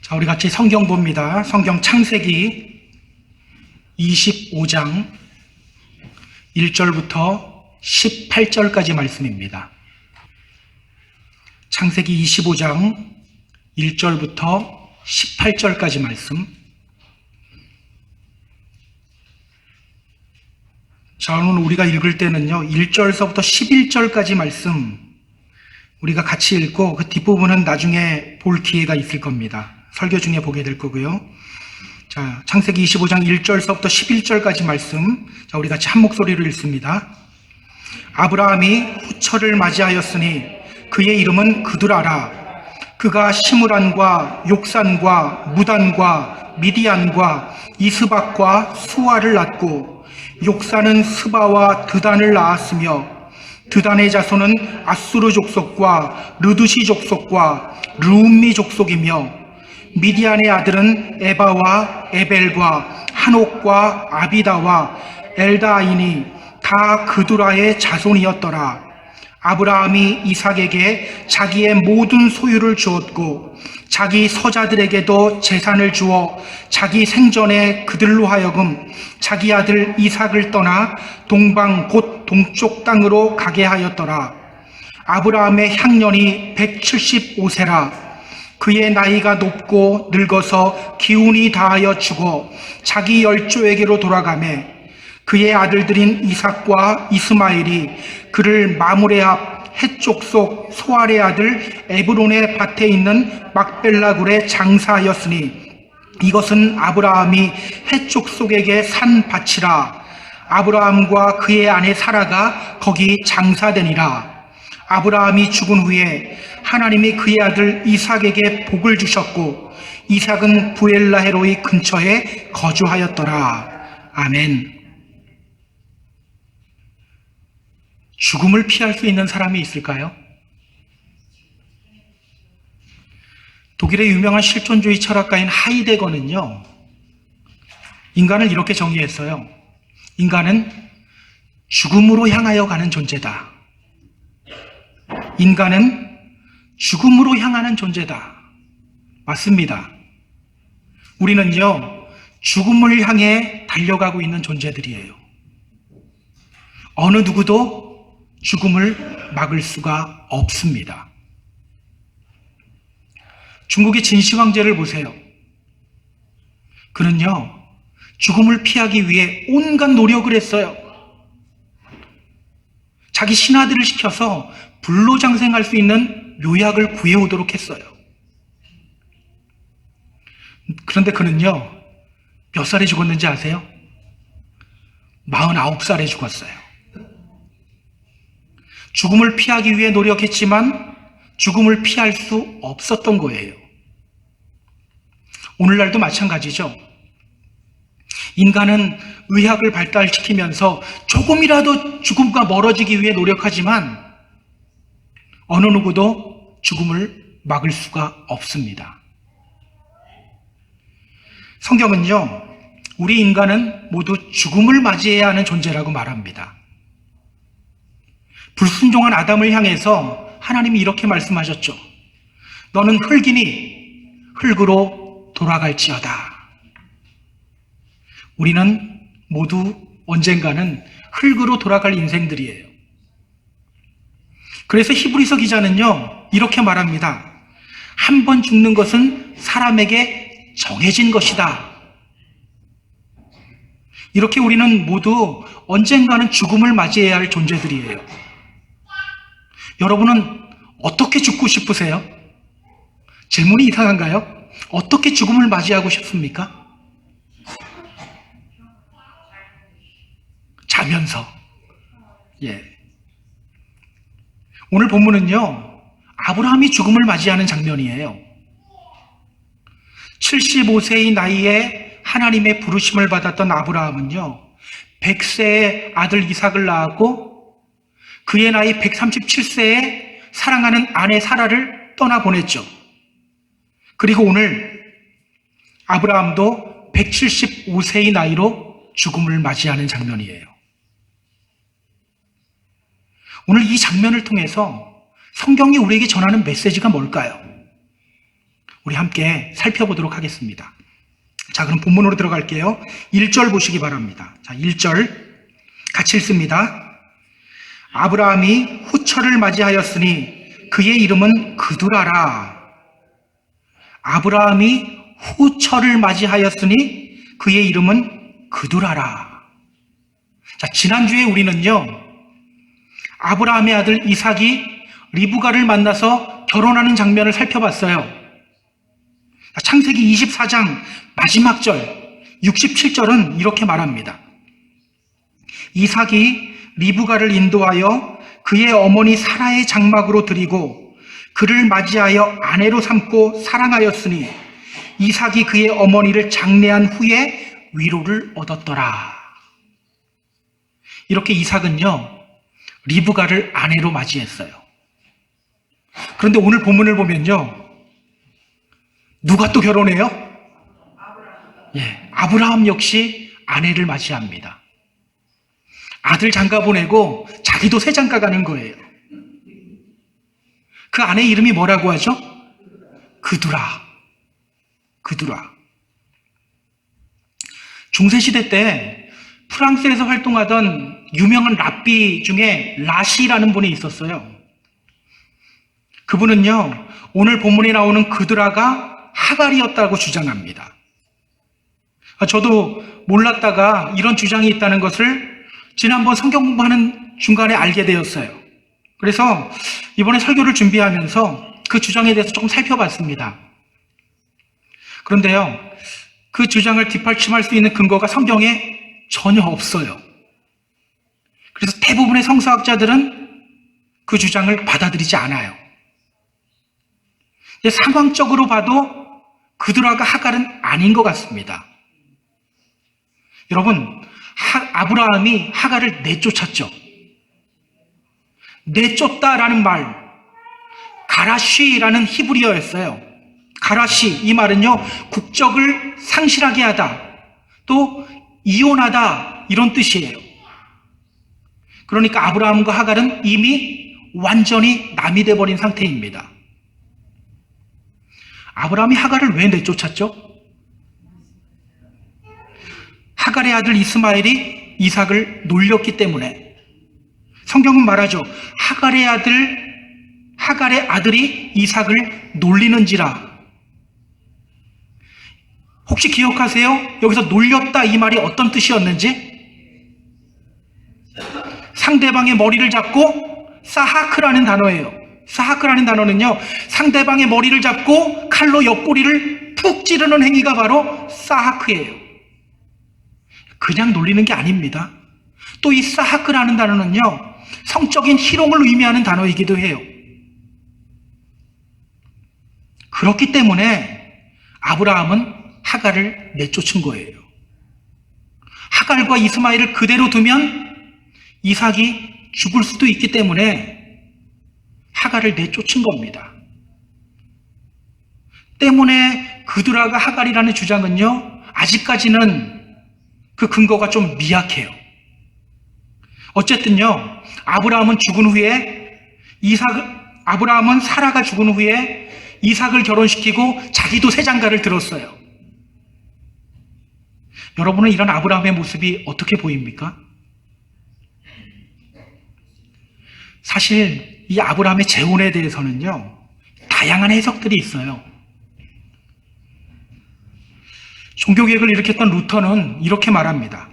자, 우리 같이 성경 봅니다. 성경 창세기 25장 1절부터 18절까지 말씀입니다. 창세기 25장 1절부터 18절까지 말씀. 자, 오늘 우리가 읽을 때는요, 1절서부터 11절까지 말씀 우리가 같이 읽고 그 뒷부분은 나중에 볼 기회가 있을 겁니다. 설교 중에 보게 될 거고요. 자, 창세기 25장 1절서부터 11절까지 말씀. 자, 우리 같이 한 목소리로 읽습니다. 아브라함이 후처를 맞이하였으니 그의 이름은 그두라라. 그가 시므란과 욕산과 무단과 미디안과 이스박과 수아를 낳고 욕산은 스바와 드단을 낳았으며 드단의 자손은 아수르 족속과 르두시 족속과 르움미 족속이며 미디안의 아들은 에바와 에벨과 한옥과 아비다와 엘다아이니 다 그두라의 자손이었더라. 아브라함이 이삭에게 자기의 모든 소유를 주었고 자기 서자들에게도 재산을 주어 자기 생전에 그들로 하여금 자기 아들 이삭을 떠나 동방 곧 동쪽 땅으로 가게 하였더라. 아브라함의 향년이 175세라. 그의 나이가 높고 늙어서 기운이 다하여 죽어 자기 열조에게로 돌아가매 그의 아들들인 이삭과 이스마엘이 그를 마므레 앞 해쪽 속 소알의 아들 에브론의 밭에 있는 막벨라 굴에 장사하였으니 이것은 아브라함이 해쪽 속에게 산 밭이라. 아브라함과 그의 아내 사라가 거기 장사되니라. 아브라함이 죽은 후에 하나님이 그의 아들 이삭에게 복을 주셨고 이삭은 부엘라헤로이 근처에 거주하였더라. 아멘. 죽음을 피할 수 있는 사람이 있을까요? 독일의 유명한 실존주의 철학가인 하이데거는요, 인간을 이렇게 정의했어요. 인간은 죽음으로 향하여 가는 존재다. 인간은 죽음으로 향하는 존재다. 맞습니다. 우리는요, 죽음을 향해 달려가고 있는 존재들이에요. 어느 누구도 죽음을 막을 수가 없습니다. 중국의 진시 황제를 보세요. 그는요, 죽음을 피하기 위해 온갖 노력을 했어요. 자기 신하들을 시켜서 불로장생할 수 있는 묘약을 구해오도록 했어요. 그런데 그는요, 몇 살에 죽었는지 아세요? 49살에 죽었어요. 죽음을 피하기 위해 노력했지만 죽음을 피할 수 없었던 거예요. 오늘날도 마찬가지죠. 인간은 의학을 발달시키면서 조금이라도 죽음과 멀어지기 위해 노력하지만 어느 누구도 죽음을 막을 수가 없습니다. 성경은요, 우리 인간은 모두 죽음을 맞이해야 하는 존재라고 말합니다. 불순종한 아담을 향해서 하나님이 이렇게 말씀하셨죠. 너는 흙이니 흙으로 돌아갈지어다. 우리는 모두 언젠가는 흙으로 돌아갈 인생들이에요. 그래서 히브리서 기자는요, 이렇게 말합니다. 한 번 죽는 것은 사람에게 정해진 것이다. 이렇게 우리는 모두 언젠가는 죽음을 맞이해야 할 존재들이에요. 여러분은 어떻게 죽고 싶으세요? 질문이 이상한가요? 어떻게 죽음을 맞이하고 싶습니까? 자면서. 예. 오늘 본문은요, 아브라함이 죽음을 맞이하는 장면이에요. 75세의 나이에 하나님의 부르심을 받았던 아브라함은요, 100세의 아들 이삭을 낳았고 그의 나이 137세에 사랑하는 아내 사라를 떠나보냈죠. 그리고 오늘 아브라함도 175세의 나이로 죽음을 맞이하는 장면이에요. 오늘 이 장면을 통해서 성경이 우리에게 전하는 메시지가 뭘까요? 우리 함께 살펴보도록 하겠습니다. 자, 그럼 본문으로 들어갈게요. 1절 보시기 바랍니다. 자, 1절 같이 읽습니다. 아브라함이 후처를 맞이하였으니 그의 이름은 그두라라. 아브라함이 후처를 맞이하였으니 그의 이름은 그두라라. 자, 지난주에 우리는요, 아브라함의 아들 이삭이 리브가를 만나서 결혼하는 장면을 살펴봤어요. 창세기 24장 마지막 절 67절은 이렇게 말합니다. 이삭이 리브가를 인도하여 그의 어머니 사라의 장막으로 들이고 그를 맞이하여 아내로 삼고 사랑하였으니 이삭이 그의 어머니를 장례한 후에 위로를 얻었더라. 이렇게 이삭은요, 리브가를 아내로 맞이했어요. 그런데 오늘 본문을 보면요, 누가 또 결혼해요? 아브라함 역시 아내를 맞이합니다. 아들 장가 보내고 자기도 새 장가 가는 거예요. 그 아내 이름이 뭐라고 하죠? 그두라. 그두라. 중세시대 때 프랑스에서 활동하던 유명한 랍비 중에 라시라는 분이 있었어요. 그분은요, 오늘 본문에 나오는 그두라가 하갈이었다고 주장합니다. 저도 몰랐다가 이런 주장이 있다는 것을 지난번 성경 공부하는 중간에 알게 되었어요. 그래서 이번에 설교를 준비하면서 그 주장에 대해서 조금 살펴봤습니다. 그런데요, 그 주장을 뒷받침할 수 있는 근거가 성경에 전혀 없어요. 그래서 대부분의 성서학자들은 그 주장을 받아들이지 않아요. 상황적으로 봐도 그두라가 하갈은 아닌 것 같습니다. 여러분, 아브라함이 하갈을 내쫓았죠. 내쫓다라는 말, 가라쉬라는 히브리어였어요. 가라쉬, 이 말은요, 국적을 상실하게 하다, 또 이혼하다, 이런 뜻이에요. 그러니까 아브라함과 하갈은 이미 완전히 남이 돼버린 상태입니다. 아브라함이 하갈을 왜 내쫓았죠? 하갈의 아들 이스마엘이 이삭을 놀렸기 때문에. 성경은 말하죠. 하갈의 아들이 이삭을 놀리는지라. 혹시 기억하세요? 여기서 놀렸다 이 말이 어떤 뜻이었는지? 상대방의 머리를 잡고 사하크라는 단어예요. 사하크라는 단어는요, 상대방의 머리를 잡고 칼로 옆구리를 푹 찌르는 행위가 바로 사하크예요. 그냥 놀리는 게 아닙니다. 또 이 사하크라는 단어는요, 성적인 희롱을 의미하는 단어이기도 해요. 그렇기 때문에 아브라함은 하갈을 내쫓은 거예요. 하갈과 이스마엘을 그대로 두면 이삭이 죽을 수도 있기 때문에 하갈을 내쫓은 겁니다. 때문에 그두라가 하갈이라는 주장은요, 아직까지는 그 근거가 좀 미약해요. 어쨌든요, 아브라함은 사라가 죽은 후에 이삭을 결혼시키고 자기도 새 장가를 들었어요. 여러분은 이런 아브라함의 모습이 어떻게 보입니까? 사실 이 아브라함의 재혼에 대해서는요, 다양한 해석들이 있어요. 종교개혁을 일으켰던 루터는 이렇게 말합니다.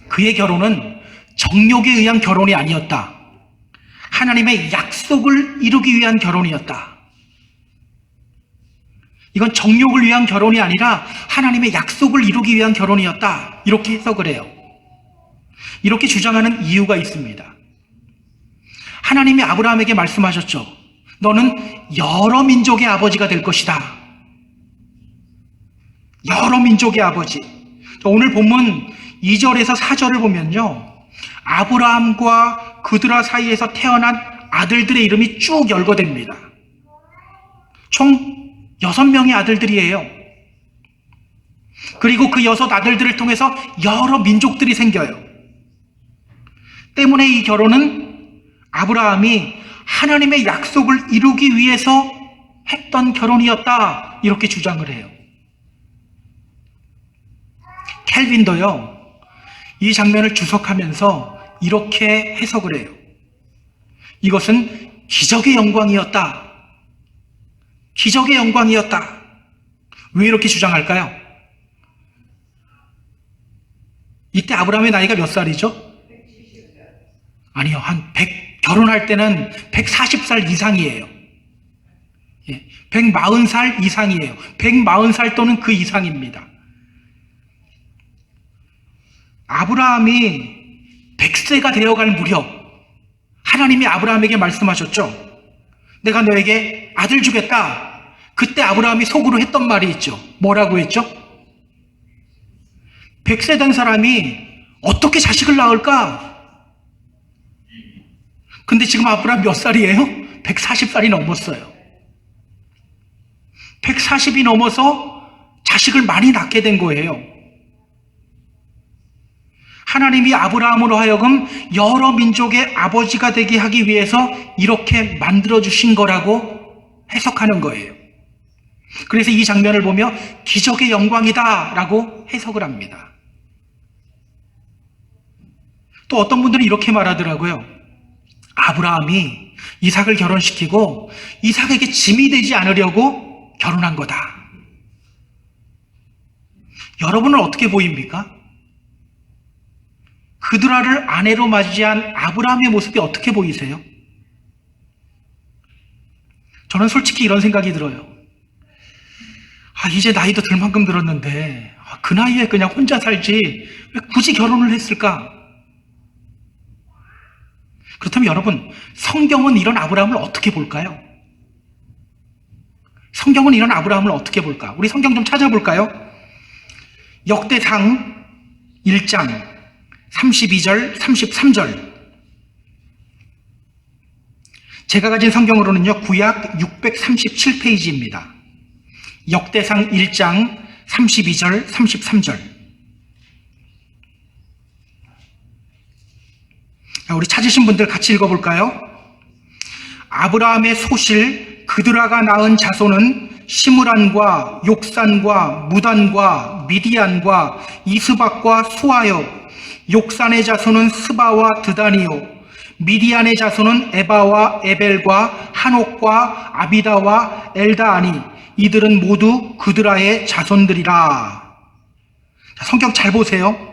그의 결혼은 정욕에 의한 결혼이 아니었다. 하나님의 약속을 이루기 위한 결혼이었다. 이건 정욕을 위한 결혼이 아니라 하나님의 약속을 이루기 위한 결혼이었다. 이렇게 해석을 해요. 이렇게 주장하는 이유가 있습니다. 하나님이 아브라함에게 말씀하셨죠. 너는 여러 민족의 아버지가 될 것이다. 여러 민족의 아버지. 오늘 본문 2절에서 4절을 보면요, 아브라함과 그두라 사이에서 태어난 아들들의 이름이 쭉 열거됩니다. 총 6명의 아들들이에요. 그리고 그 6 아들들을 통해서 여러 민족들이 생겨요. 때문에 이 결혼은 아브라함이 하나님의 약속을 이루기 위해서 했던 결혼이었다, 이렇게 주장을 해요. 켈빈도요, 이 장면을 주석하면서 이렇게 해석을 해요. 이것은 기적의 영광이었다. 기적의 영광이었다. 왜 이렇게 주장할까요? 이때 아브라함의 나이가 몇 살이죠? 아니요, 결혼할 때는 140살 이상이에요. 140살 이상이에요. 140살 또는 그 이상입니다. 아브라함이 100세가 되어갈 무렵 하나님이 아브라함에게 말씀하셨죠. 내가 너에게 아들 주겠다. 그때 아브라함이 속으로 했던 말이 있죠. 뭐라고 했죠? 100세 된 사람이 어떻게 자식을 낳을까? 근데 지금 아브라함 몇 살이에요? 140살이 넘었어요. 140이 넘어서 자식을 많이 낳게 된 거예요. 하나님이 아브라함으로 하여금 여러 민족의 아버지가 되게 하기 위해서 이렇게 만들어주신 거라고 해석하는 거예요. 그래서 이 장면을 보며 기적의 영광이다 라고 해석을 합니다. 또 어떤 분들은 이렇게 말하더라고요. 아브라함이 이삭을 결혼시키고 이삭에게 짐이 되지 않으려고 결혼한 거다. 여러분은 어떻게 보입니까? 그드라를 아내로 맞이한 아브라함의 모습이 어떻게 보이세요? 저는 솔직히 이런 생각이 들어요. 이제 나이도 들 만큼 들었는데 그 나이에 그냥 혼자 살지 왜 굳이 결혼을 했을까? 그렇다면 여러분, 성경은 이런 아브라함을 어떻게 볼까요? 성경은 이런 아브라함을 어떻게 볼까? 우리 성경 좀 찾아볼까요? 역대상 1장 32절, 33절. 제가 가진 성경으로는요, 구약 637페이지입니다. 역대상 1장 32절, 33절. 우리 찾으신 분들 같이 읽어볼까요? 아브라함의 소실 그드라가 낳은 자손은 시므란과 욕산과 무단과 미디안과 이스박과 수아요. 욕산의 자손은 스바와 드다니요. 미디안의 자손은 에바와 에벨과 한옥과 아비다와 엘다아니. 이들은 모두 그드라의 자손들이라. 성경 잘 보세요.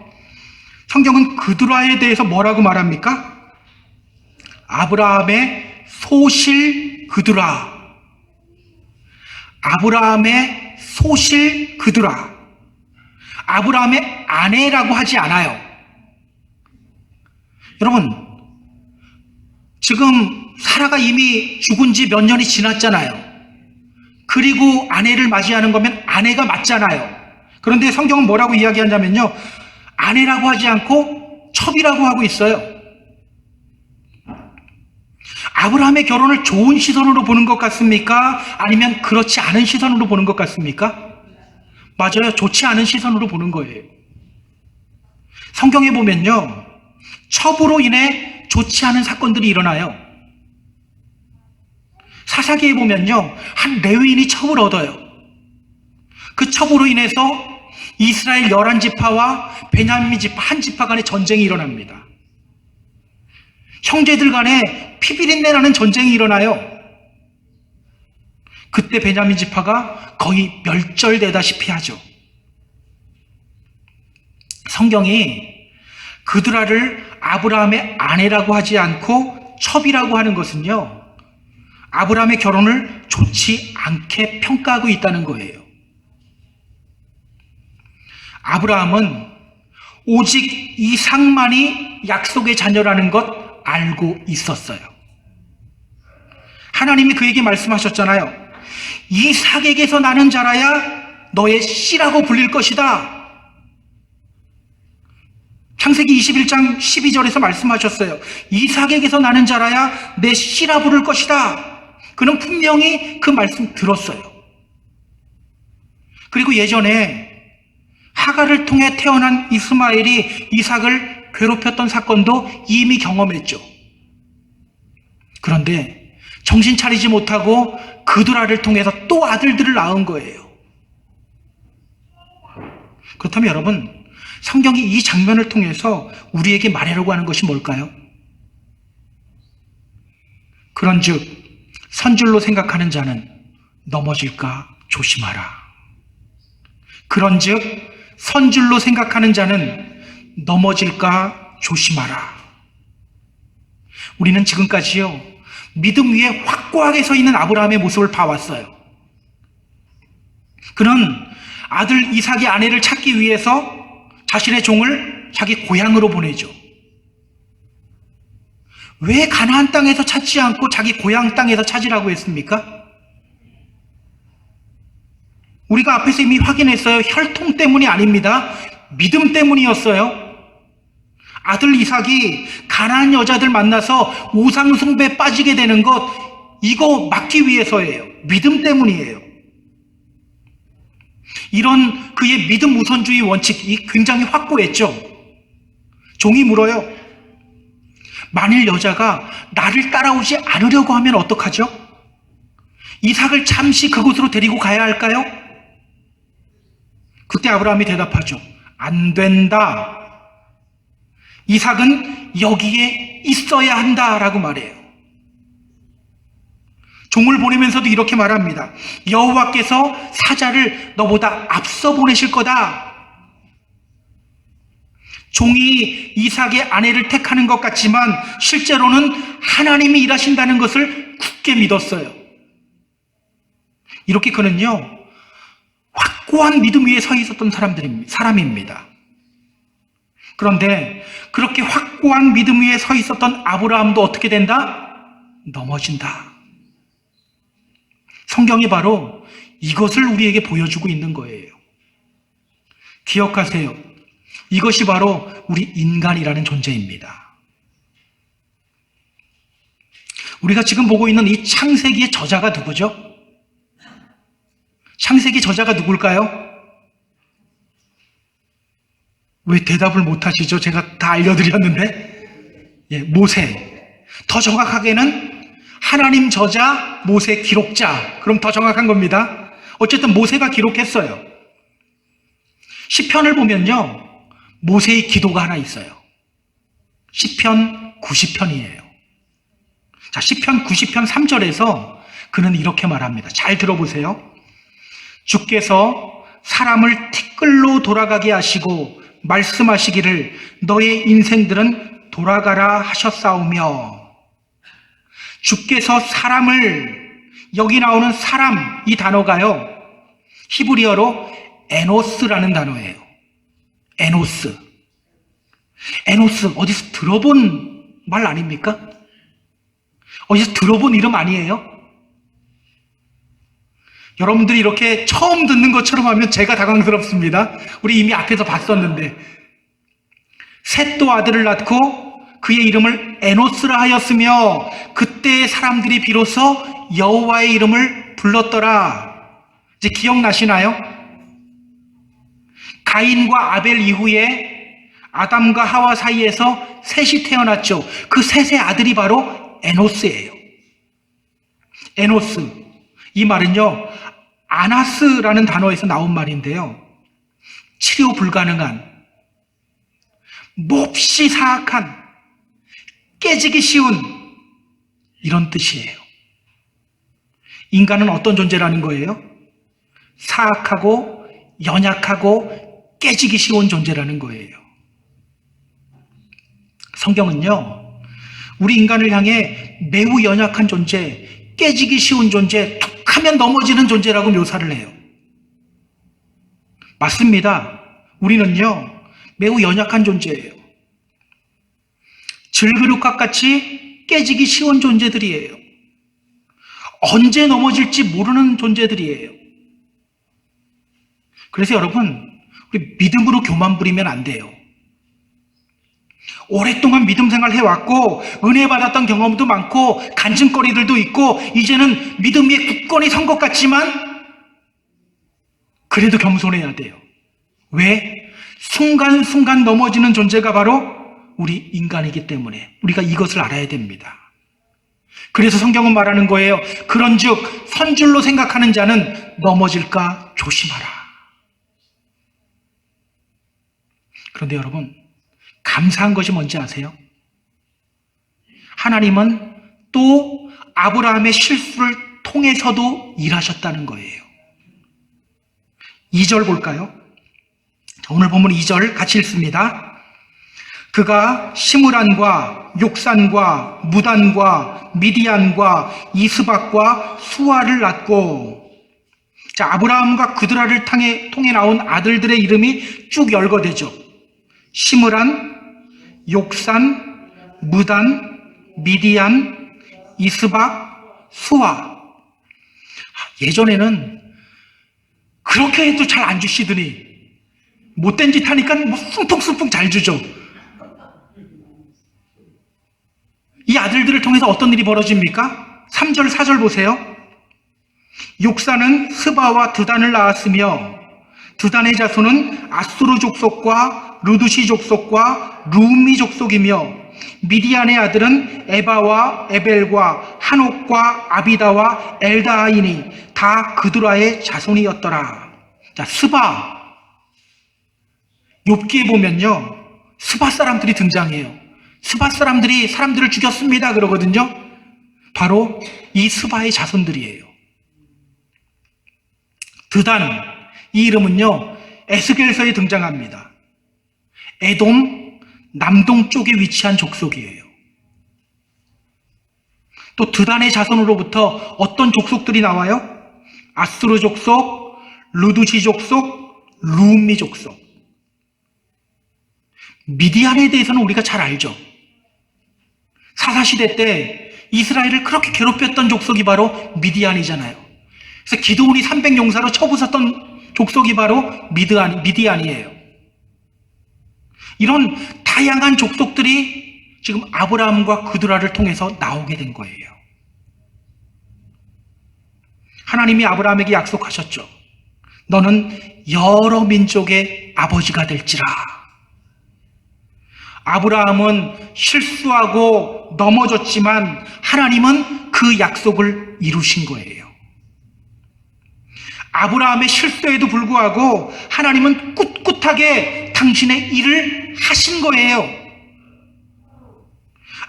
성경은 그드라에 대해서 뭐라고 말합니까? 아브라함의 소실 그드라. 아브라함의 소실 그드라. 아브라함의 아내라고 하지 않아요. 여러분, 지금 사라가 이미 죽은 지 몇 년이 지났잖아요. 그리고 아내를 맞이하는 거면 아내가 맞잖아요. 그런데 성경은 뭐라고 이야기하냐면요, 아내라고 하지 않고 첩이라고 하고 있어요. 아브라함의 결혼을 좋은 시선으로 보는 것 같습니까? 아니면 그렇지 않은 시선으로 보는 것 같습니까? 맞아요. 좋지 않은 시선으로 보는 거예요. 성경에 보면요, 첩으로 인해 좋지 않은 사건들이 일어나요. 사사기에 보면요, 한 레위인이 첩을 얻어요. 그 첩으로 인해서 이스라엘 11지파와 베냐민 지파 한 지파 간의 전쟁이 일어납니다. 형제들 간에 피비린내 나는 전쟁이 일어나요. 그때 베냐민 지파가 거의 멸절되다시피 하죠. 성경이 그드라를 아브라함의 아내라고 하지 않고 첩이라고 하는 것은요, 아브라함의 결혼을 좋지 않게 평가하고 있다는 거예요. 아브라함은 오직 이삭만이 약속의 자녀라는 것 알고 있었어요. 하나님이 그에게 말씀하셨잖아요. 이삭에게서 나는 자라야 너의 씨라고 불릴 것이다. 창세기 21장 12절에서 말씀하셨어요. 이삭에게서 나는 자라야 내 씨라 부를 것이다. 그는 분명히 그 말씀 들었어요. 그리고 예전에 하갈을 통해 태어난 이스마엘이 이삭을 괴롭혔던 사건도 이미 경험했죠. 그런데 정신 차리지 못하고 그두라를 통해서 또 아들들을 낳은 거예요. 그렇다면 여러분, 성경이 이 장면을 통해서 우리에게 말하려고 하는 것이 뭘까요? 그런즉 선줄로 생각하는 자는 넘어질까 조심하라. 그런즉 선줄로 생각하는 자는 넘어질까 조심하라. 우리는 지금까지요, 믿음 위에 확고하게 서 있는 아브라함의 모습을 봐왔어요. 그는 아들 이삭의 아내를 찾기 위해서 자신의 종을 자기 고향으로 보내죠. 왜 가나안 땅에서 찾지 않고 자기 고향 땅에서 찾으라고 했습니까? 우리가 앞에서 이미 확인했어요. 혈통 때문이 아닙니다. 믿음 때문이었어요. 아들 이삭이 가나안 여자들 만나서 우상 숭배에 빠지게 되는 것, 이거 막기 위해서예요. 믿음 때문이에요. 이런 그의 믿음 우선주의 원칙이 굉장히 확고했죠. 종이 물어요. 만일 여자가 나를 따라오지 않으려고 하면 어떡하죠? 이삭을 잠시 그곳으로 데리고 가야 할까요? 그때 아브라함이 대답하죠. 안 된다. 이삭은 여기에 있어야 한다라고 말해요. 종을 보내면서도 이렇게 말합니다. 여호와께서 사자를 너보다 앞서 보내실 거다. 종이 이삭의 아내를 택하는 것 같지만 실제로는 하나님이 일하신다는 것을 굳게 믿었어요. 이렇게 그는요, 확고한 믿음 위에 서 있었던 사람입니다. 그런데 그렇게 확고한 믿음 위에 서 있었던 아브라함도 어떻게 된다? 넘어진다. 성경이 바로 이것을 우리에게 보여주고 있는 거예요. 기억하세요. 이것이 바로 우리 인간이라는 존재입니다. 우리가 지금 보고 있는 이 창세기의 저자가 누구죠? 창세기 저자가 누굴까요? 왜 대답을 못 하시죠? 제가 다 알려드렸는데. 예, 모세. 더 정확하게는 하나님 저자, 모세 기록자. 그럼 더 정확한 겁니다. 어쨌든 모세가 기록했어요. 시편을 보면요, 모세의 기도가 하나 있어요. 시편 90편이에요. 자, 시편 90편 3절에서 그는 이렇게 말합니다. 잘 들어보세요. 주께서 사람을 티끌로 돌아가게 하시고 말씀하시기를 너의 인생들은 돌아가라 하셨사오며. 주께서 사람을, 여기 나오는 사람, 이 단어가요, 히브리어로 에노스라는 단어예요. 에노스. 에노스, 어디서 들어본 말 아닙니까? 어디서 들어본 이름 아니에요? 여러분들이 이렇게 처음 듣는 것처럼 하면 제가 당황스럽습니다. 우리 이미 앞에서 봤었는데, 셋도 아들을 낳고 그의 이름을 에노스라 하였으며 그때 사람들이 비로소 여호와의 이름을 불렀더라. 이제 기억나시나요? 가인과 아벨 이후에 아담과 하와 사이에서 셋이 태어났죠. 그 셋의 아들이 바로 에노스예요. 에노스. 이 말은요, 아나스라는 단어에서 나온 말인데요. 치료 불가능한, 몹시 사악한, 깨지기 쉬운, 이런 뜻이에요. 인간은 어떤 존재라는 거예요? 사악하고 연약하고 깨지기 쉬운 존재라는 거예요. 성경은요, 우리 인간을 향해 매우 연약한 존재, 깨지기 쉬운 존재, 툭 하면 넘어지는 존재라고 묘사를 해요. 맞습니다. 우리는요, 매우 연약한 존재예요. 질그릇과 같이 깨지기 쉬운 존재들이에요. 언제 넘어질지 모르는 존재들이에요. 그래서 여러분, 우리 믿음으로 교만 부리면 안 돼요. 오랫동안 믿음 생활 해왔고 은혜 받았던 경험도 많고 간증거리들도 있고 이제는 믿음 위에 굳건히 선 것 같지만 그래도 겸손해야 돼요. 왜? 순간순간 넘어지는 존재가 바로 우리 인간이기 때문에 우리가 이것을 알아야 됩니다. 그래서 성경은 말하는 거예요. 그런즉 선줄로 생각하는 자는 넘어질까 조심하라. 그런데 여러분, 감사한 것이 뭔지 아세요? 하나님은 또 아브라함의 실수를 통해서도 일하셨다는 거예요. 2절 볼까요? 오늘 본문 2절 같이 읽습니다. 그가 시므란과 욕산과 무단과 미디안과 이스박과 수아를 낳고, 자, 아브라함과 그드라를 통해 나온 아들들의 이름이 쭉 열거되죠. 시므란, 욕산, 무단, 미디안, 이스박, 수아. 예전에는 그렇게 해도 잘 안 주시더니 못된 짓 하니까 뭐 숨풍숨풍 잘 주죠. 이 아들들을 통해서 어떤 일이 벌어집니까? 3절, 4절 보세요. 욕사는 스바와 드단을 낳았으며 드단의 자손은 아수르 족속과 루두시 족속과 루미 족속이며 미디안의 아들은 에바와 에벨과 한옥과 아비다와 엘다하이니 다 그드라의 자손이었더라. 자, 스바. 욥기에 보면요, 스바 사람들이 등장해요. 스바 사람들이 사람들을 죽였습니다 그러거든요. 바로 이 스바의 자손들이에요. 드단, 이 이름은요 에스겔서에 등장합니다. 에돔 남동쪽에 위치한 족속이에요. 또 드단의 자손으로부터 어떤 족속들이 나와요? 아수르 족속, 루두시 족속, 루미 족속. 미디안에 대해서는 우리가 잘 알죠. 사사시대 때 이스라엘을 그렇게 괴롭혔던 족속이 바로 미디안이잖아요. 그래서 기드온이 300용사로 쳐부쉈던 족속이 바로 미디안이에요. 이런 다양한 족속들이 지금 아브라함과 그드라를 통해서 나오게 된 거예요. 하나님이 아브라함에게 약속하셨죠. 너는 여러 민족의 아버지가 될지라. 아브라함은 실수하고 넘어졌지만 하나님은 그 약속을 이루신 거예요. 아브라함의 실수에도 불구하고 하나님은 꿋꿋하게 당신의 일을 하신 거예요.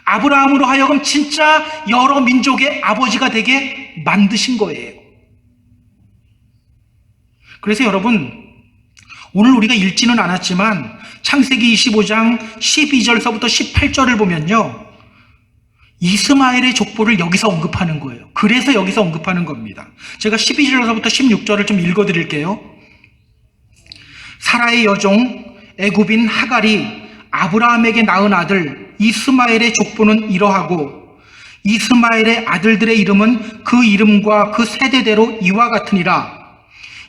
아브라함으로 하여금 진짜 여러 민족의 아버지가 되게 만드신 거예요. 그래서 여러분, 오늘 우리가 읽지는 않았지만 창세기 25장 12절서부터 18절을 보면요, 이스마엘의 족보를 여기서 언급하는 거예요. 그래서 여기서 언급하는 겁니다. 제가 12절서부터 16절을 좀 읽어드릴게요. 사라의 여종 애굽인 하갈이 아브라함에게 낳은 아들 이스마엘의 족보는 이러하고 이스마엘의 아들들의 이름은 그 이름과 그 세대대로 이와 같으니라.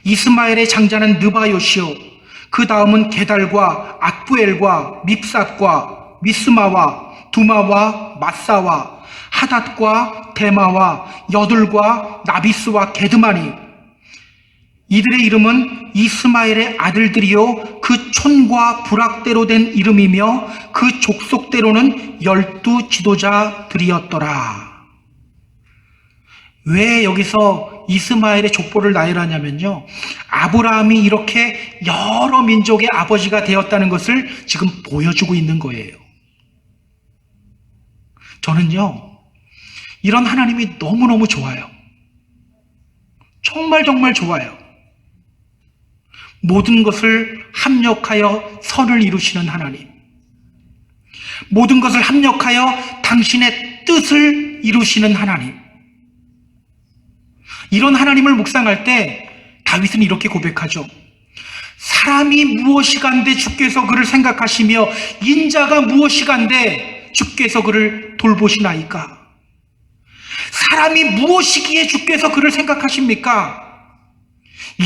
이스마엘의 장자는 느바요시요 그 다음은 게달과 앗부엘과 밉삿과 미스마와 두마와 마사와 하닷과 데마와 여둘과 나비스와 게드마니. 이들의 이름은 이스마엘의 아들들이요 그 촌과 부락대로 된 이름이며 그 족속대로는 12 지도자들이었더라. 왜 여기서 이스마엘의 족보를 나열하냐면요, 아브라함이 이렇게 여러 민족의 아버지가 되었다는 것을 지금 보여주고 있는 거예요. 저는요, 이런 하나님이 너무너무 좋아요. 정말 정말 좋아요. 모든 것을 합력하여 선을 이루시는 하나님, 모든 것을 합력하여 당신의 뜻을 이루시는 하나님. 이런 하나님을 묵상할 때 다윗은 이렇게 고백하죠. 사람이 무엇이간데 주께서 그를 생각하시며 인자가 무엇이간데 주께서 그를 돌보시나이까. 사람이 무엇이기에 주께서 그를 생각하십니까?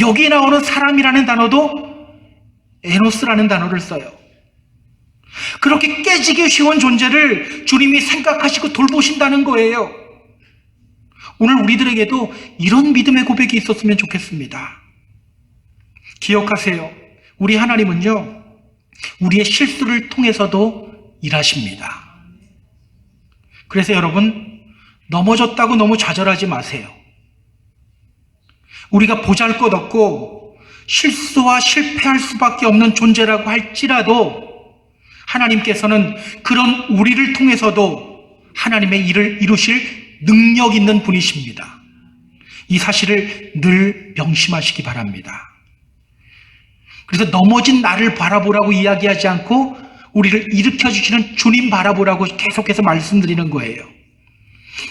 여기에 나오는 사람이라는 단어도 에노스라는 단어를 써요. 그렇게 깨지기 쉬운 존재를 주님이 생각하시고 돌보신다는 거예요. 오늘 우리들에게도 이런 믿음의 고백이 있었으면 좋겠습니다. 기억하세요. 우리 하나님은요, 우리의 실수를 통해서도 일하십니다. 그래서 여러분, 넘어졌다고 너무 좌절하지 마세요. 우리가 보잘것없고 실수와 실패할 수밖에 없는 존재라고 할지라도 하나님께서는 그런 우리를 통해서도 하나님의 일을 이루실 능력 있는 분이십니다. 이 사실을 늘 명심하시기 바랍니다. 그래서 넘어진 나를 바라보라고 이야기하지 않고 우리를 일으켜주시는 주님 바라보라고 계속해서 말씀드리는 거예요.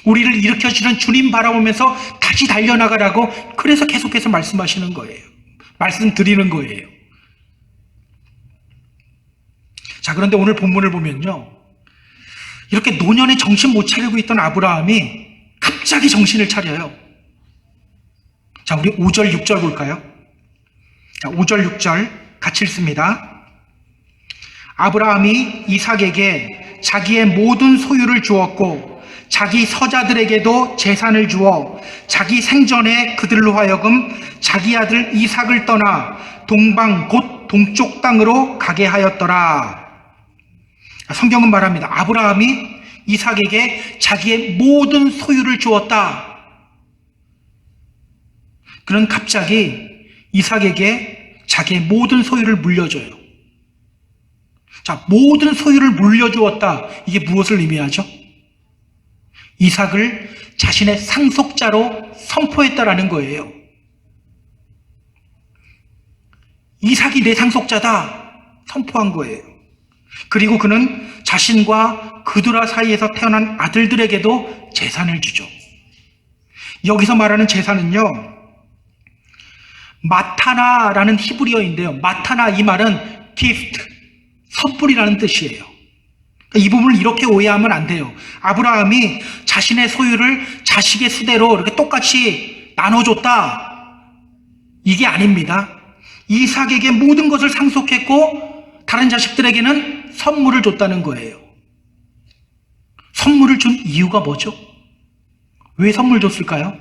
우리를 일으켜주시는 주님 바라보면서 다시 달려나가라고 그래서 계속해서 말씀하시는 거예요. 말씀드리는 거예요. 자, 그런데 오늘 본문을 보면요, 이렇게 노년에 정신 못 차리고 있던 아브라함이 갑자기 정신을 차려요. 자, 우리 5절 6절 볼까요? 자, 5절 6절 같이 읽습니다. 아브라함이 이삭에게 자기의 모든 소유를 주었고 자기 서자들에게도 재산을 주어 자기 생전에 그들로 하여금 자기 아들 이삭을 떠나 동방 곧 동쪽 땅으로 가게 하였더라. 성경은 말합니다. 아브라함이 이삭에게 자기의 모든 소유를 주었다. 그는 갑자기 이삭에게 자기의 모든 소유를 물려줘요. 자, 모든 소유를 물려주었다. 이게 무엇을 의미하죠? 이삭을 자신의 상속자로 선포했다라는 거예요. 이삭이 내 상속자다 선포한 거예요. 그리고 그는 자신과 그두라 사이에서 태어난 아들들에게도 재산을 주죠. 여기서 말하는 재산은요, 마타나라는 히브리어인데요. 마타나, 이 말은 gift, 선물이라는 뜻이에요. 이 부분을 이렇게 오해하면 안 돼요. 아브라함이 자신의 소유를 자식의 수대로 이렇게 똑같이 나눠줬다, 이게 아닙니다. 이삭에게 모든 것을 상속했고 다른 자식들에게는 선물을 줬다는 거예요. 선물을 준 이유가 뭐죠? 왜 선물 줬을까요?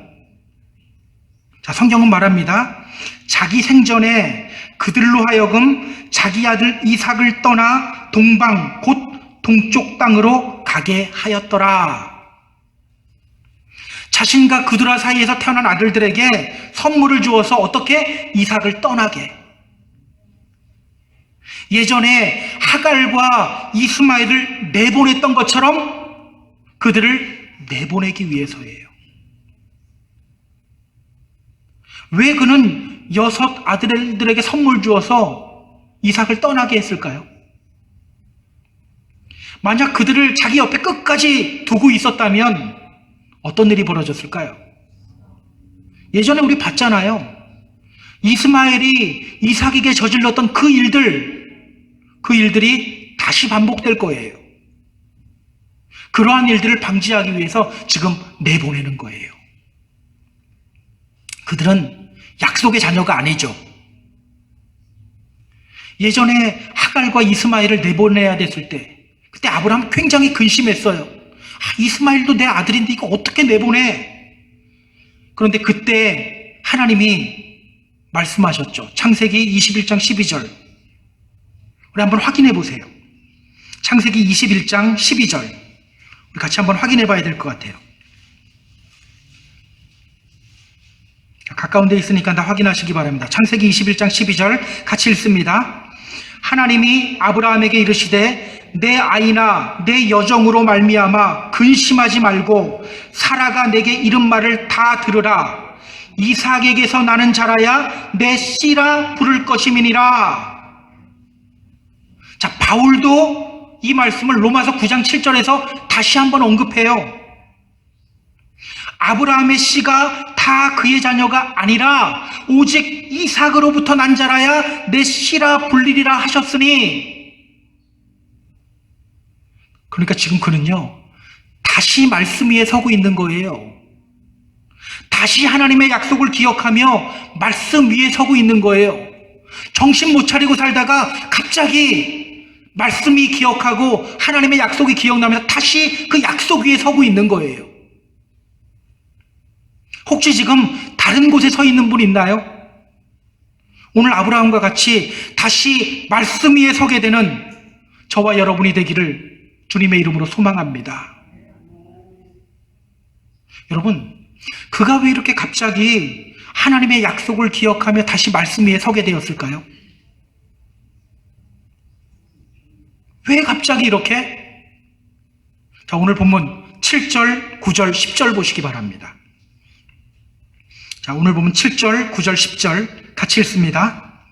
자, 성경은 말합니다. 자기 생전에 그들로 하여금 자기 아들 이삭을 떠나 동방 곧 동쪽 땅으로 가게 하였더라. 자신과 그두라 사이에서 태어난 아들들에게 선물을 주어서 어떻게? 이삭을 떠나게. 예전에 하갈과 이스마엘을 내보냈던 것처럼 그들을 내보내기 위해서예요. 왜 그는 6 아들들에게 선물 주어서 이삭을 떠나게 했을까요? 만약 그들을 자기 옆에 끝까지 두고 있었다면 어떤 일이 벌어졌을까요? 예전에 우리 봤잖아요. 이스마엘이 이삭에게 저질렀던 그 일들이 다시 반복될 거예요. 그러한 일들을 방지하기 위해서 지금 내보내는 거예요. 그들은 약속의 자녀가 아니죠. 예전에 하갈과 이스마엘을 내보내야 됐을 때, 그때 아브라함 굉장히 근심했어요. 이스마엘도 내 아들인데 이거 어떻게 내보내? 그런데 그때 하나님이 말씀하셨죠. 창세기 21장 12절. 우리 한번 확인해 보세요. 창세기 21장 12절. 우리 같이 한번 확인해 봐야 될 것 같아요. 가까운 데 있으니까 다 확인하시기 바랍니다. 창세기 21장 12절 같이 읽습니다. 하나님이 아브라함에게 이르시되 내 아이나 내 여종으로 말미암아 근심하지 말고 사라가 내게 이른 말을 다 들으라. 이삭에게서 나는 자라야 내 씨라 부를 것임이니라. 자, 바울도 이 말씀을 로마서 9장 7절에서 다시 한번 언급해요. 아브라함의 씨가 다 그의 자녀가 아니라 오직 이삭으로부터 난 자라야 내 씨라 불리리라 하셨으니. 그러니까 지금 그는요, 다시 말씀 위에 서고 있는 거예요. 다시 하나님의 약속을 기억하며 말씀 위에 서고 있는 거예요. 정신 못 차리고 살다가 갑자기 말씀이 기억하고 하나님의 약속이 기억나면서 다시 그 약속 위에 서고 있는 거예요. 혹시 지금 다른 곳에 서 있는 분 있나요? 오늘 아브라함과 같이 다시 말씀 위에 서게 되는 저와 여러분이 되기를 주님의 이름으로 소망합니다. 여러분, 그가 왜 이렇게 갑자기 하나님의 약속을 기억하며 다시 말씀 위에 서게 되었을까요? 왜 갑자기 이렇게? 자, 오늘 본문 7절, 9절, 10절 보시기 바랍니다. 자, 오늘 보면 7절, 9절, 10절 같이 읽습니다.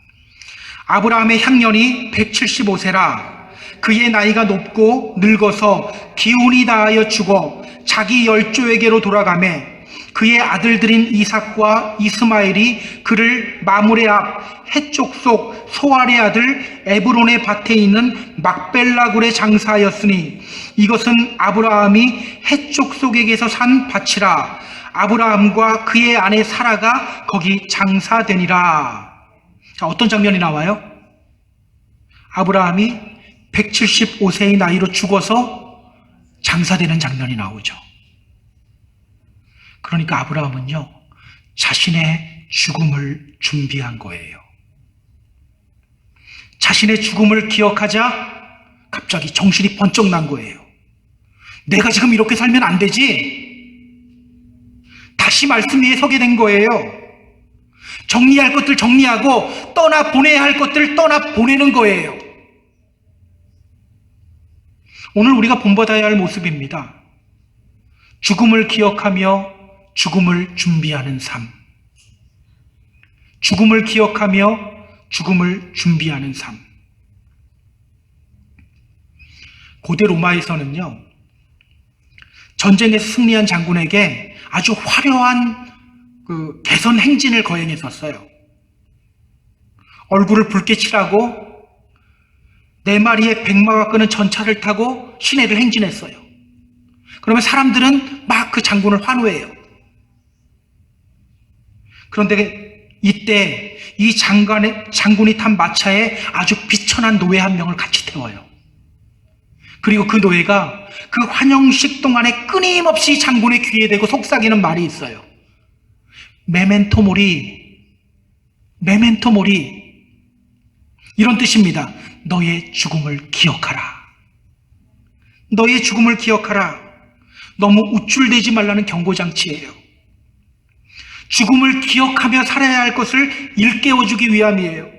아브라함의 향년이 175세라. 그의 나이가 높고 늙어서 기운이 다하여 죽어 자기 열조에게로 돌아가매 그의 아들들인 이삭과 이스마엘이 그를 마므레 앞 해쪽 속 소알의 아들 에브론의 밭에 있는 막벨라 굴에 장사하였으니 이것은 아브라함이 해쪽 속에게서 산 밭이라. 아브라함과 그의 아내 사라가 거기 장사되니라. 자, 어떤 장면이 나와요? 아브라함이 175세의 나이로 죽어서 장사되는 장면이 나오죠. 그러니까 아브라함은요, 자신의 죽음을 준비한 거예요. 자신의 죽음을 기억하자 갑자기 정신이 번쩍 난 거예요. 내가 지금 이렇게 살면 안 되지. 다시 말씀 위에 서게 된 거예요. 정리할 것들 정리하고 떠나 보내야 할 것들 떠나 보내는 거예요. 오늘 우리가 본받아야 할 모습입니다. 죽음을 기억하며 죽음을 준비하는 삶. 죽음을 기억하며 죽음을 준비하는 삶. 고대 로마에서는요, 전쟁에서 승리한 장군에게 아주 화려한 개선 행진을 거행했었어요. 얼굴을 붉게 칠하고 4마리의 백마가 끄는 전차를 타고 시내를 행진했어요. 그러면 사람들은 막 그 장군을 환호해요. 그런데 이때 이 장군이 탄 마차에 아주 비천한 노예 한 명을 같이 태워요. 그리고 그 노예가 그 환영식 동안에 끊임없이 장군의 귀에 대고 속삭이는 말이 있어요. 메멘토 모리, 메멘토 모리. 이런 뜻입니다. 너의 죽음을 기억하라. 너의 죽음을 기억하라. 너무 우쭐대지 말라는 경고장치예요. 죽음을 기억하며 살아야 할 것을 일깨워주기 위함이에요.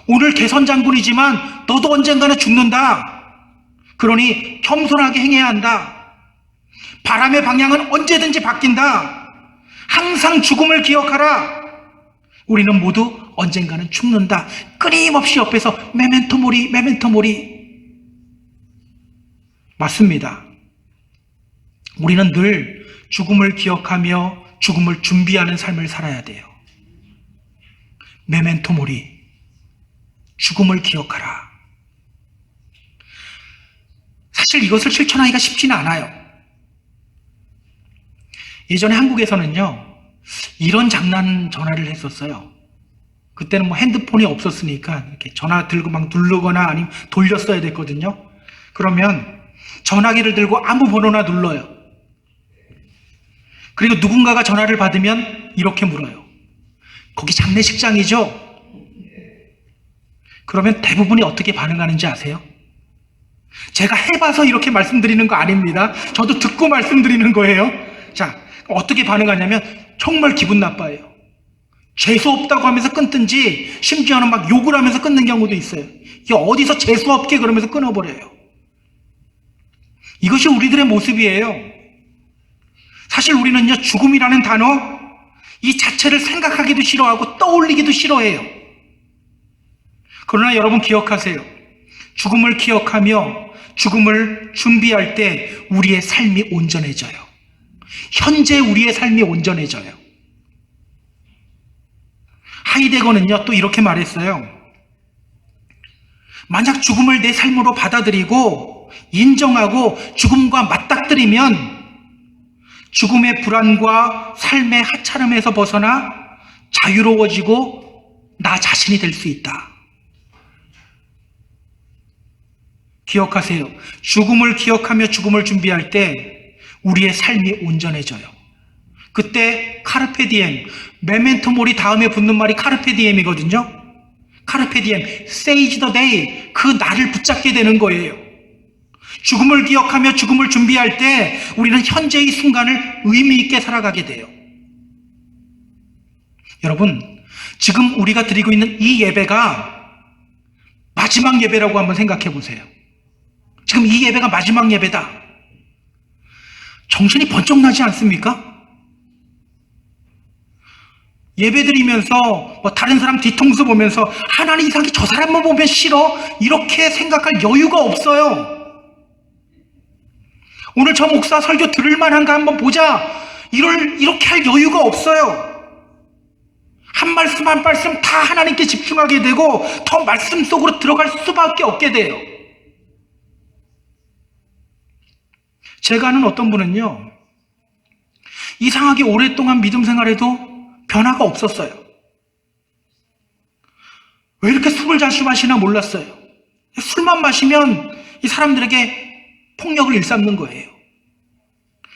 오늘 개선 장군이지만 너도 언젠가는 죽는다. 그러니 겸손하게 행해야 한다. 바람의 방향은 언제든지 바뀐다. 항상 죽음을 기억하라. 우리는 모두 언젠가는 죽는다. 끊임없이 옆에서 메멘토 모리, 메멘토 모리. 맞습니다. 우리는 늘 죽음을 기억하며 죽음을 준비하는 삶을 살아야 돼요. 메멘토 모리, 죽음을 기억하라. 사실 이것을 실천하기가 쉽지는 않아요. 예전에 한국에서는요, 이런 장난 전화를 했었어요. 그때는 뭐 핸드폰이 없었으니까 이렇게 전화 들고 막 누르거나 아니면 돌렸어야 됐거든요. 그러면 전화기를 들고 아무 번호나 눌러요. 그리고 누군가가 전화를 받으면 이렇게 물어요. 거기 장례식장이죠? 그러면 대부분이 어떻게 반응하는지 아세요? 제가 해봐서 이렇게 말씀드리는 거 아닙니다. 저도 듣고 말씀드리는 거예요. 자, 어떻게 반응하냐면 정말 기분 나빠요. 재수없다고 하면서 끊든지 심지어는 막 욕을 하면서 끊는 경우도 있어요. 이게 어디서 재수없게 그러면서 끊어버려요. 이것이 우리들의 모습이에요. 사실 우리는요, 죽음이라는 단어 이 자체를 생각하기도 싫어하고 떠올리기도 싫어해요. 그러나 여러분 기억하세요. 죽음을 기억하며 죽음을 준비할 때 우리의 삶이 온전해져요. 현재 우리의 삶이 온전해져요. 하이데거는요, 또 이렇게 말했어요. 만약 죽음을 내 삶으로 받아들이고 인정하고 죽음과 맞닥뜨리면 죽음의 불안과 삶의 하찮음에서 벗어나 자유로워지고 나 자신이 될 수 있다. 기억하세요. 죽음을 기억하며 죽음을 준비할 때 우리의 삶이 온전해져요. 그때 카르페 디엠, 메멘토 모리 다음에 붙는 말이 카르페 디엠이거든요. 카르페 디엠, seize the day, 그 날을 붙잡게 되는 거예요. 죽음을 기억하며 죽음을 준비할 때 우리는 현재의 순간을 의미 있게 살아가게 돼요. 여러분, 지금 우리가 드리고 있는 이 예배가 마지막 예배라고 한번 생각해 보세요. 지금 이 예배가 마지막 예배다. 정신이 번쩍 나지 않습니까? 예배 드리면서 다른 사람 뒤통수 보면서 하나님 이상하게 저 사람만 보면 싫어 이렇게 생각할 여유가 없어요. 오늘 저 목사 설교 들을 만한가 한번 보자 이렇게 할 여유가 없어요. 한 말씀 한 말씀 다 하나님께 집중하게 되고 더 말씀 속으로 들어갈 수밖에 없게 돼요. 제가 아는 어떤 분은요, 이상하게 오랫동안 믿음 생활해도 변화가 없었어요. 왜 이렇게 술을 자주 마시나 몰랐어요. 술만 마시면 이 사람들에게 폭력을 일삼는 거예요.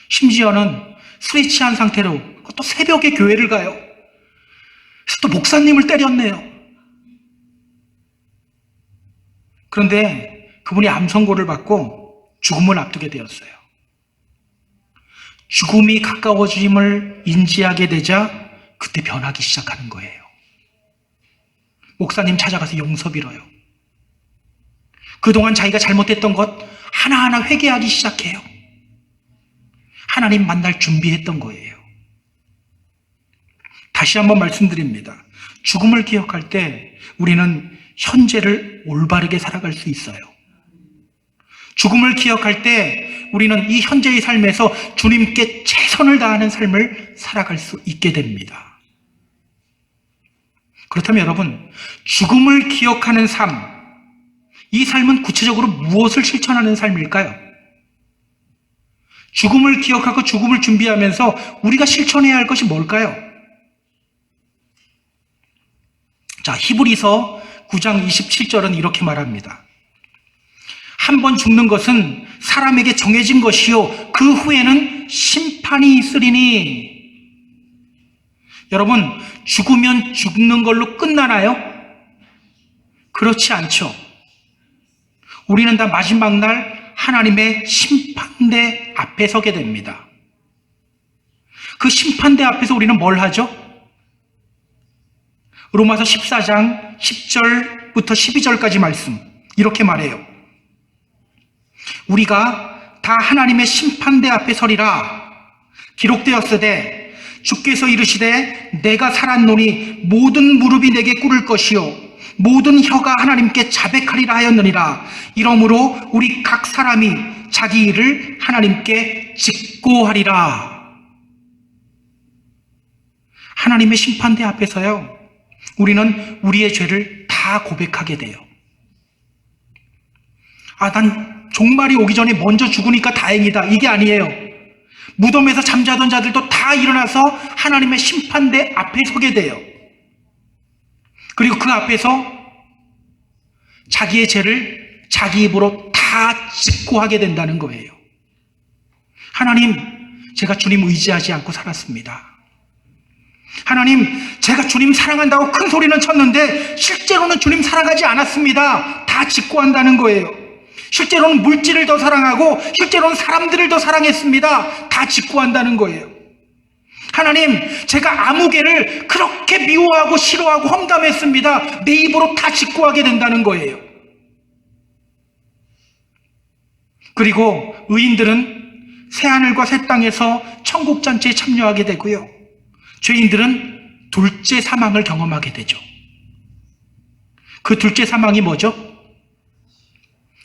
심지어는 술에 취한 상태로 또 새벽에 교회를 가요. 그래서 또 목사님을 때렸네요. 그런데 그분이 암 선고를 받고 죽음을 앞두게 되었어요. 죽음이 가까워짐을 인지하게 되자 그때 변하기 시작하는 거예요. 목사님 찾아가서 용서 빌어요. 그동안 자기가 잘못했던 것 하나하나 회개하기 시작해요. 하나님 만날 준비했던 거예요. 다시 한번 말씀드립니다. 죽음을 기억할 때 우리는 현재를 올바르게 살아갈 수 있어요. 죽음을 기억할 때 우리는 이 현재의 삶에서 주님께 최선을 다하는 삶을 살아갈 수 있게 됩니다. 그렇다면 여러분, 죽음을 기억하는 삶, 이 삶은 구체적으로 무엇을 실천하는 삶일까요? 죽음을 기억하고 죽음을 준비하면서 우리가 실천해야 할 것이 뭘까요? 자, 히브리서 9장 27절은 이렇게 말합니다. 한 번 죽는 것은 사람에게 정해진 것이요 그 후에는 심판이 있으리니. 여러분, 죽으면 죽는 걸로 끝나나요? 그렇지 않죠. 우리는 다 마지막 날 하나님의 심판대 앞에 서게 됩니다. 그 심판대 앞에서 우리는 뭘 하죠? 로마서 14장 10절부터 12절까지 말씀 이렇게 말해요. 우리가 다 하나님의 심판대 앞에 서리라. 기록되었으되 주께서 이르시되 내가 살았노니 모든 무릎이 내게 꿇을 것이요 모든 혀가 하나님께 자백하리라 하였느니라. 이러므로 우리 각 사람이 자기 일을 하나님께 직고하리라. 하나님의 심판대 앞에서요, 우리는 우리의 죄를 다 고백하게 돼요. 난 종말이 오기 전에 먼저 죽으니까 다행이다, 이게 아니에요. 무덤에서 잠자던 자들도 다 일어나서 하나님의 심판대 앞에 서게 돼요. 그리고 그 앞에서 자기의 죄를 자기 입으로 다 직고하게 된다는 거예요. 하나님, 제가 주님 의지하지 않고 살았습니다. 하나님, 제가 주님 사랑한다고 큰 소리는 쳤는데 실제로는 주님 사랑하지 않았습니다. 다 직고한다는 거예요. 실제로는 물질을 더 사랑하고 실제로는 사람들을 더 사랑했습니다. 다 직고한다는 거예요. 하나님, 제가 아무개를 그렇게 미워하고 싫어하고 험담했습니다. 내 입으로 다 직고하게 된다는 거예요. 그리고 의인들은 새하늘과 새 땅에서 천국잔치에 참여하게 되고요, 죄인들은 둘째 사망을 경험하게 되죠. 그 둘째 사망이 뭐죠?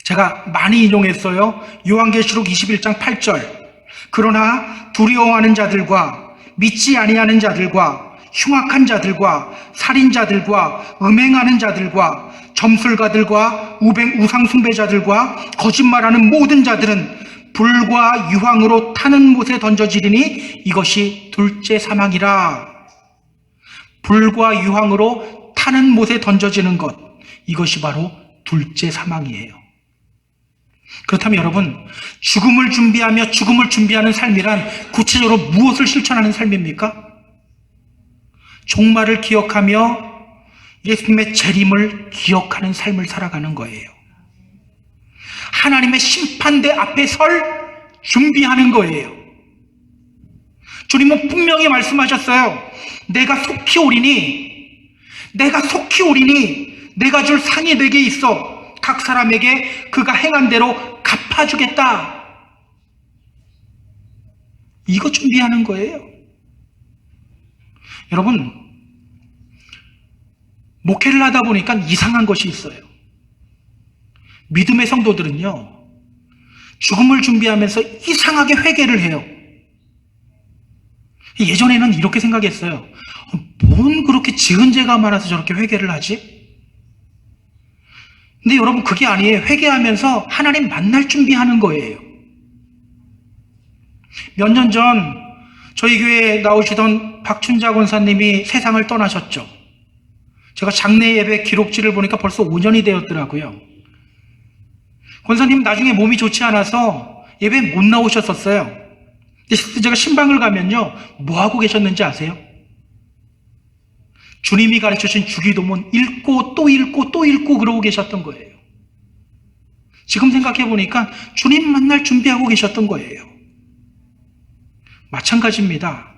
제가 많이 인용했어요. 요한계시록 21장 8절. 그러나 두려워하는 자들과 믿지 아니하는 자들과 흉악한 자들과 살인자들과 음행하는 자들과 점술가들과 우상 숭배자들과 거짓말하는 모든 자들은 불과 유황으로 타는 못에 던져지리니 이것이 둘째 사망이라. 불과 유황으로 타는 못에 던져지는 것, 이것이 바로 둘째 사망이에요. 그렇다면 여러분, 죽음을 준비하며 죽음을 준비하는 삶이란 구체적으로 무엇을 실천하는 삶입니까? 종말을 기억하며 예수님의 재림을 기억하는 삶을 살아가는 거예요. 하나님의 심판대 앞에 설 준비하는 거예요. 주님은 분명히 말씀하셨어요. 내가 속히 오리니 내가 줄 상이 내게 있어 각 사람에게 그가 행한 대로 갚아주겠다. 이거 준비하는 거예요. 여러분, 목회를 하다 보니까 이상한 것이 있어요. 믿음의 성도들은요, 죽음을 준비하면서 이상하게 회개를 해요. 예전에는 이렇게 생각했어요. 뭔 그렇게 지은 죄가 많아서 저렇게 회개를 하지? 근데 여러분, 그게 아니에요. 회개하면서 하나님 만날 준비하는 거예요. 몇 년 전 저희 교회에 나오시던 박춘자 권사님이 세상을 떠나셨죠. 제가 장례 예배 기록지를 보니까 벌써 5년이 되었더라고요. 권사님 나중에 몸이 좋지 않아서 예배에 못 나오셨었어요. 제가 신방을 가면요, 뭐 하고 계셨는지 아세요? 주님이 가르쳐주신 주기도문 읽고 또 읽고 또 읽고 그러고 계셨던 거예요. 지금 생각해 보니까 주님 만날 준비하고 계셨던 거예요. 마찬가지입니다.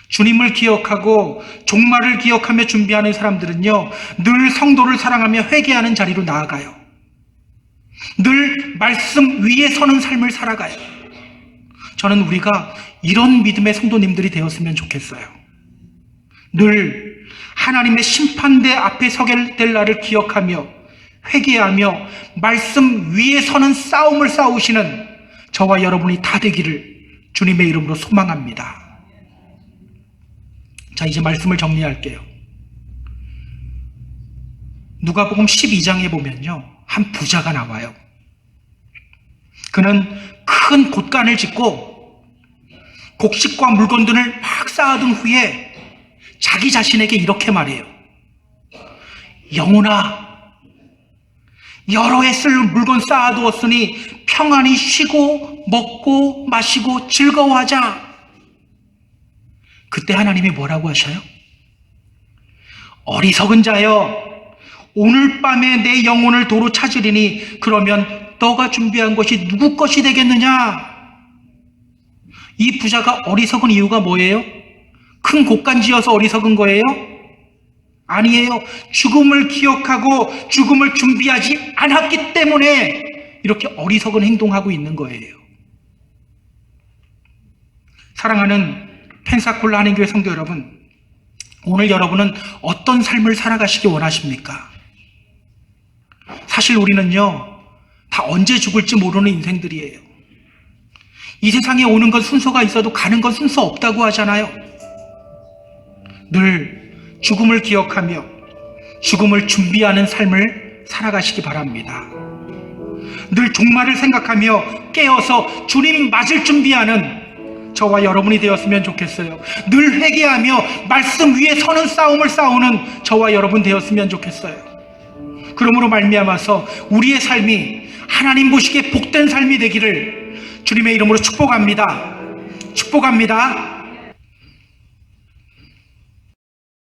주님을 기억하고 종말을 기억하며 준비하는 사람들은요, 늘 성도를 사랑하며 회개하는 자리로 나아가요. 늘 말씀 위에 서는 삶을 살아가요. 저는 우리가 이런 믿음의 성도님들이 되었으면 좋겠어요. 늘 하나님의 심판대 앞에 서게 될 날을 기억하며 회개하며 말씀 위에 서는 싸움을 싸우시는 저와 여러분이 다 되기를 주님의 이름으로 소망합니다. 자, 이제 말씀을 정리할게요. 누가복음 12장에 보면요, 한 부자가 나와요. 그는 큰 곳간을 짓고 곡식과 물건들을 막 쌓아둔 후에 자기 자신에게 이렇게 말해요. 영혼아, 여러 해 쓸 물건 쌓아두었으니 평안히 쉬고 먹고 마시고 즐거워하자. 그때 하나님이 뭐라고 하셔요? 어리석은 자여, 오늘 밤에 내 영혼을 도로 찾으리니 그러면 너가 준비한 것이 누구 것이 되겠느냐? 이 부자가 어리석은 이유가 뭐예요? 큰 곳간 지어서 어리석은 거예요? 아니에요. 죽음을 기억하고 죽음을 준비하지 않았기 때문에 이렇게 어리석은 행동하고 있는 거예요. 사랑하는 펜사콜라 한인교회 성도 여러분, 오늘 여러분은 어떤 삶을 살아가시기 원하십니까? 사실 우리는요, 다 언제 죽을지 모르는 인생들이에요. 이 세상에 오는 건 순서가 있어도 가는 건 순서 없다고 하잖아요. 늘 죽음을 기억하며 죽음을 준비하는 삶을 살아가시기 바랍니다. 늘 종말을 생각하며 깨어서 주님 맞을 준비하는 저와 여러분이 되었으면 좋겠어요. 늘 회개하며 말씀 위에 서는 싸움을 싸우는 저와 여러분 되었으면 좋겠어요. 그러므로 말미암아서 우리의 삶이 하나님 보시기에 복된 삶이 되기를 주님의 이름으로 축복합니다. 축복합니다.